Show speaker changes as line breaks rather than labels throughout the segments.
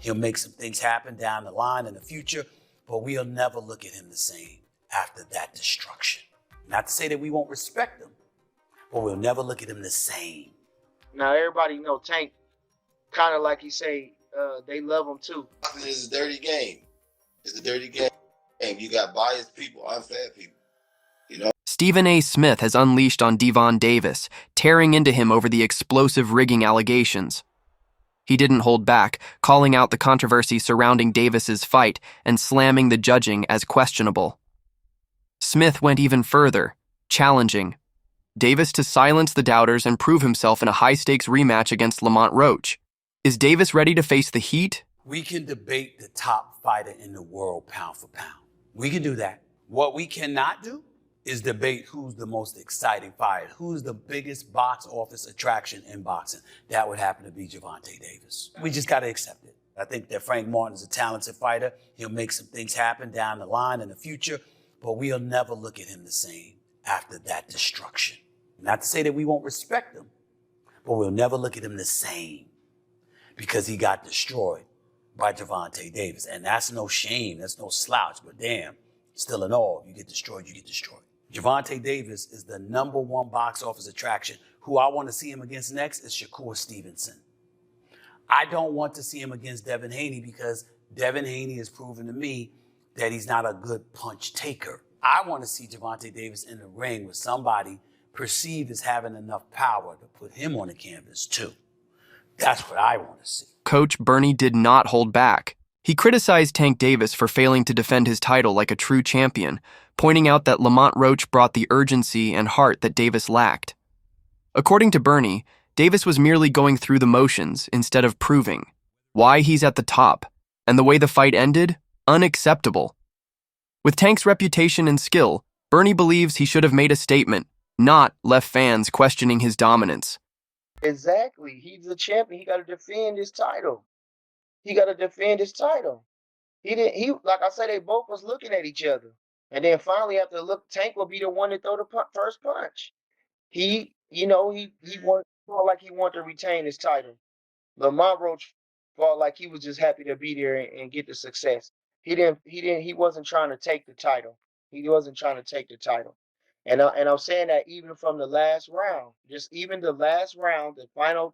He'll make some things happen down the line in the future, but we'll never look at him the same after that destruction. Not to say that we won't respect him, but we'll never look at him the same.
Now, everybody know Tank, kind of like he say, they love him too.
It's a dirty game. It's a dirty game. You got biased people, unfair people. You know?
Stephen A. Smith has unleashed on Dvon Davis, tearing into him over the explosive rigging allegations. He didn't hold back, calling out the controversy surrounding Davis's fight and slamming the judging as questionable. Smith went even further, challenging Davis to silence the doubters and prove himself in a high-stakes rematch against Lamont Roach. Is Davis ready to face the heat?
We can debate the top fighter in the world pound for pound. We can do that. What we cannot do is debate who's the most exciting fighter, who's the biggest box office attraction in boxing. That would happen to be Gervonta Davis. We just got to accept it. I think that Frank Martin is a talented fighter. He'll make some things happen down the line in the future, but we'll never look at him the same after that destruction. Not to say that we won't respect him, but we'll never look at him the same because he got destroyed by Gervonta Davis. And that's no shame, that's no slouch, but damn, still in all, if you get destroyed, you get destroyed. Gervonta Davis is the #1 box office attraction. Who I want to see him against next is Shakur Stevenson. I don't want to see him against Devin Haney because Devin Haney has proven to me that he's not a good punch taker. I want to see Gervonta Davis in the ring with somebody perceived as having enough power to put him on the canvas too. That's what I want to see.
Coach Bernie did not hold back. He criticized Tank Davis for failing to defend his title like a true champion, pointing out that Lamont Roach brought the urgency and heart that Davis lacked. According to Bernie, Davis was merely going through the motions instead of proving why he's at the top, and the way the fight ended, unacceptable. With Tank's reputation and skill, Bernie believes he should have made a statement, not left fans questioning his dominance.
Exactly. He's the champion. He got to defend his title. He got to defend his title. He like I said, they both was looking at each other. And then finally, after Tank will be the one to throw the first punch. He felt like he wanted to retain his title. Lamont Roach felt like he was just happy to be there and get the success. He wasn't trying to take the title. He wasn't trying to take the title. And I'm saying that even from the last round, just even the last round, the final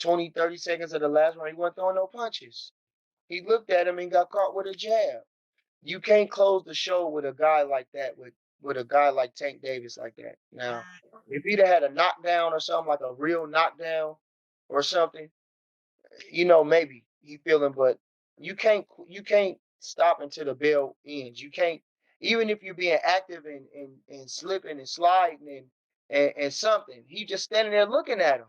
20, 30 seconds of the last round, he wasn't throwing no punches. He looked at him and got caught with a jab. You can't close the show with a guy like that, with a guy like Tank Davis like that. Now, if he'd have had a knockdown or something, like a real knockdown or something, maybe he feeling, but you can't stop until the bell ends. You can't, even if you're being active and slipping and sliding and something, he just standing there looking at him.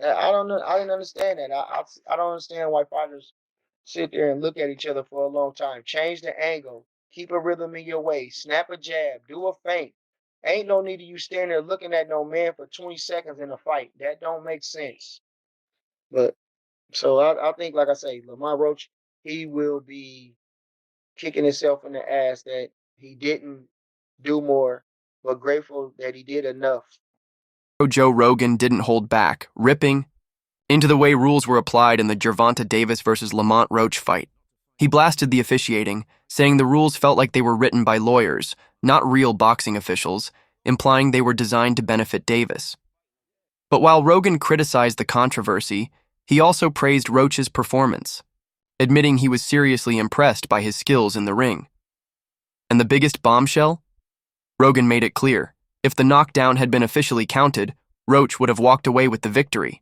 I don't know. I didn't understand that. I don't understand why fighters sit there and look at each other for a long time. Change the angle. Keep a rhythm in your way. Snap a jab. Do a feint. Ain't no need of you standing there looking at no man for 20 seconds in a fight. That don't make sense. But so I think, like I say, Lamont Roach, he will be kicking himself in the ass that he didn't do more, but grateful that he did enough.
Joe Rogan didn't hold back, ripping into the way rules were applied in the Gervonta Davis versus Lamont Roach fight. He blasted the officiating, saying the rules felt like they were written by lawyers, not real boxing officials, implying they were designed to benefit Davis. But while Rogan criticized the controversy, he also praised Roach's performance, admitting he was seriously impressed by his skills in the ring. And the biggest bombshell? Rogan made it clear, if the knockdown had been officially counted, Roach would have walked away with the victory.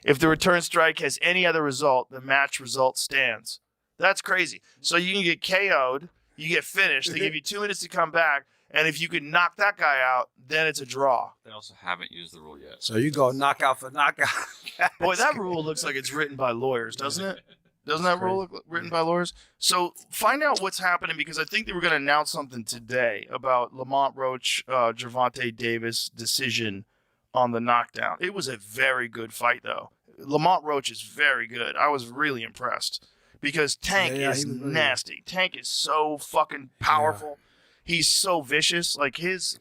If the return strike has any other result, the match result stands. That's crazy. So you can get KO'd, you get finished, they give you 2 minutes to come back, and if you can knock that guy out, then it's a draw.
They also haven't used the rule yet.
So you go knockout for knockout.
Boy, that rule looks like it's written by lawyers, doesn't it? Doesn't that rule look written by lawyers? So find out what's happening, because I think they were going to announce something today about Lamont Roach, Gervonta Davis decision on the knockdown. It was a very good fight, though. Lamont Roach is very good. I was really impressed because Tank is nasty. Tank is so fucking powerful. Yeah. He's so vicious. Like his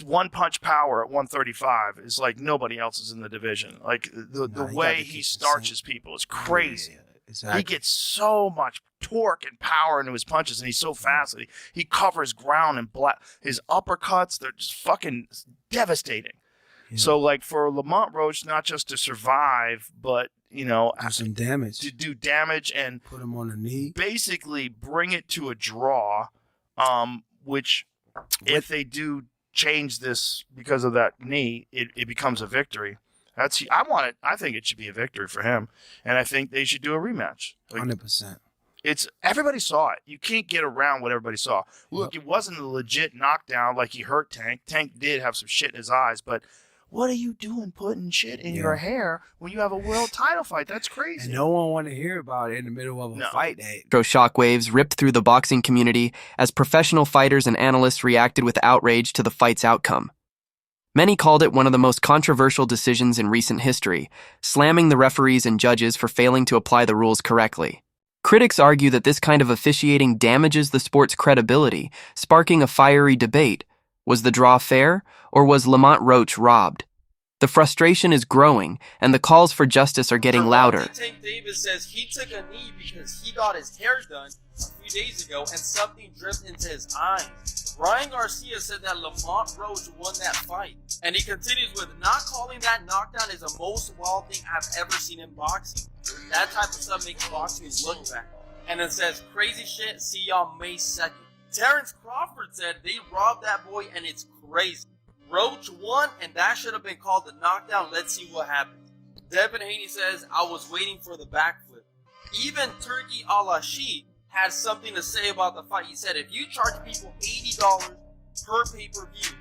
one-punch power at 135 is like nobody else's in the division. Like the way he starches people is crazy.
Exactly.
He gets so much torque and power into his punches, and he's so fast that he covers ground and his uppercuts, they're just fucking devastating. Yeah. So, like, for Lamont Roach, not just to survive, but, you know,
do some damage.
To do damage and
put him on the knee.
Basically bring it to a draw, which if they do change this because of that knee, it becomes a victory. I think it should be a victory for him, and I think they should do a rematch.
100%.
Everybody saw it. You can't get around what everybody saw. Look, it wasn't a legit knockdown like he hurt Tank. Tank did have some shit in his eyes, but what are you doing putting shit in your hair when you have a world title fight? That's crazy.
And no one want to hear about it in the middle of a fight.
Shockwaves ripped through the boxing community as professional fighters and analysts reacted with outrage to the fight's outcome. Many called it one of the most controversial decisions in recent history, slamming the referees and judges for failing to apply the rules correctly. Critics argue that this kind of officiating damages the sport's credibility, sparking a fiery debate. Was the draw fair, or was Lamont Roach robbed? The frustration is growing, and the calls for justice are getting louder.
Tank Davis says he took a knee because he got his hair done a few days ago and something dripped into his eyes. Ryan Garcia said that Lamont Roach won that fight. And he continues with, not calling that knockdown is the most wild thing I've ever seen in boxing. That type of stuff makes boxing look bad. And then says, crazy shit, see y'all May 2nd. Terrence Crawford said they robbed that boy and it's crazy. Roach won and that should have been called the knockdown. Let's see what happens. Devin Haney says, I was waiting for the backflip. Even Turki Alashi had something to say about the fight. He said, if you charge people $80 per pay-per-view,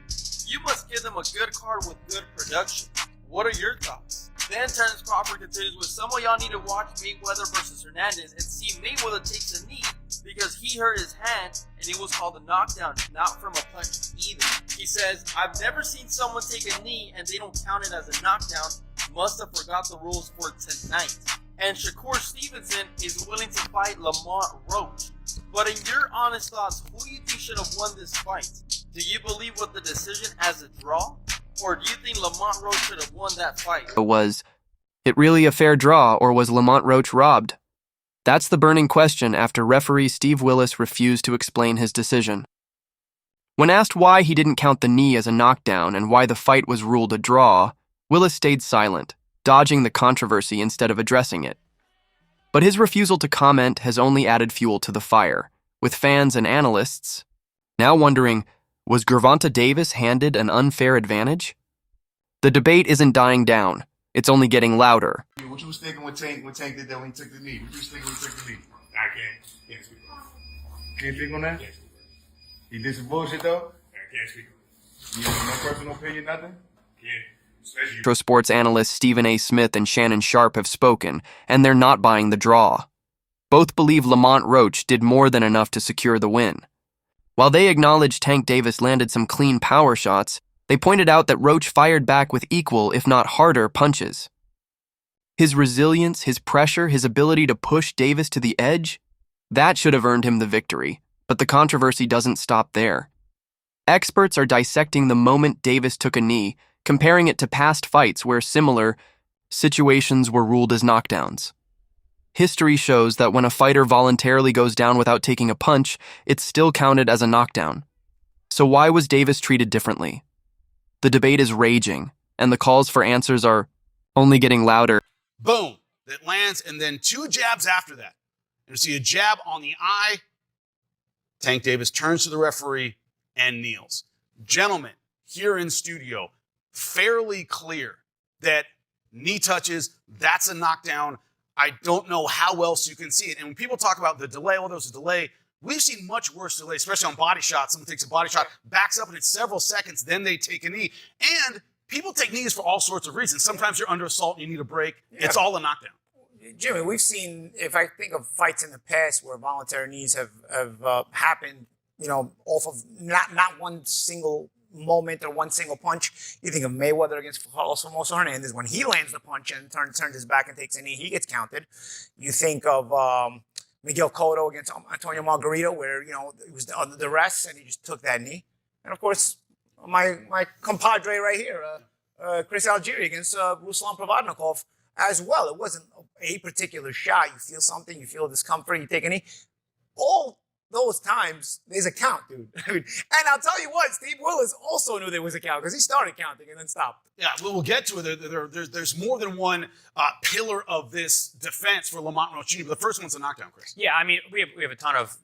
you must give them a good card with good production. What are your thoughts? Then Terrence Crawford continues with, some of y'all need to watch Mayweather versus Hernandez and see Mayweather takes a knee because he hurt his hand and it was called a knockdown, not from a punch either. He says, I've never seen someone take a knee and they don't count it as a knockdown. Must have forgot the rules for tonight. And Shakur Stevenson is willing to fight Lamont Roach. But in your honest thoughts, who do you think should have won this fight? Do you believe with the decision as a draw? Or do you think Lamont Roach should have won that fight?
Was it really a fair draw, or was Lamont Roach robbed? That's the burning question after referee Steve Willis refused to explain his decision. When asked why he didn't count the knee as a knockdown and why the fight was ruled a draw, Willis stayed silent, dodging the controversy instead of addressing it. But his refusal to comment has only added fuel to the fire, with fans and analysts now wondering, was Gervonta Davis handed an unfair advantage? The debate isn't dying down. It's only getting louder.
What you was thinking when Tank did that when he took the knee? What you was thinking when he took the knee? I can't speak on that. Can't speak on that? Can't speak on that. He did some bullshit though? I can't speak on that. You have no personal opinion, nothing? Can't.
Pro sports analysts Stephen A. Smith and Shannon Sharpe have spoken, and they're not buying the draw. Both believe Lamont Roach did more than enough to secure the win. While they acknowledge Tank Davis landed some clean power shots, they pointed out that Roach fired back with equal, if not harder, punches. His resilience, his pressure, his ability to push Davis to the edge, that should have earned him the victory, but the controversy doesn't stop there. Experts are dissecting the moment Davis took a knee, comparing it to past fights where similar situations were ruled as knockdowns. History shows that when a fighter voluntarily goes down without taking a punch, it's still counted as a knockdown. So why was Davis treated differently? The debate is raging, and the calls for answers are only getting louder.
Boom, that lands, and then two jabs after that. You see a jab on the eye. Tank Davis turns to the referee and kneels. Gentlemen, here in studio, fairly clear that knee touches, that's a knockdown. I don't know how else you can see it. And when people talk about the delay, well, there's a delay. We've seen much worse delay, especially on body shots. Someone takes a body shot, backs up, and it's several seconds, then they take a knee. And people take knees for all sorts of reasons. Sometimes you're under assault and you need a break. Yeah. It's all a knockdown.
Jimmy, we've seen, if I think of fights in the past where voluntary knees have happened, you know, off of not one single moment or one single punch. You think of Mayweather against Carlos Hernandez, when he lands the punch and turns his back and takes a knee, he gets counted. You think of Miguel Cotto against Antonio Margarito, where, you know, it was under duress and he just took that knee. And of course, my compadre right here, Chris Algieri against Ruslan Provodnikov. as well. It wasn't a particular shot. You feel something, you feel discomfort, you take a knee. All those times, there's a count, dude. I mean, and I'll tell you what, Steve Willis also knew there was a count because he started counting and then stopped.
Yeah, we'll get to it. There's more than one pillar of this defense for Lamont Roach Jr., but the first one's a knockdown, Chris.
Yeah, I mean, we have a ton of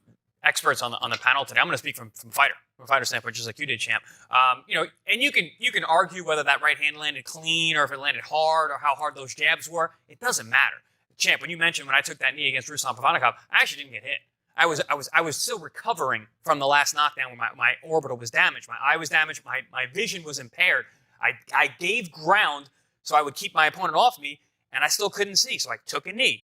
experts on the panel today. I'm going to speak from a fighter standpoint, just like you did, Champ. And you can argue whether that right hand landed clean or if it landed hard or how hard those jabs were. It doesn't matter. Champ, when you mentioned when I took that knee against Ruslan Provodnikov, I actually didn't get hit. I was still recovering from the last knockdown where my orbital was damaged. My eye was damaged. My vision was impaired. I gave ground so I would keep my opponent off me, and I still couldn't see. So I took a knee.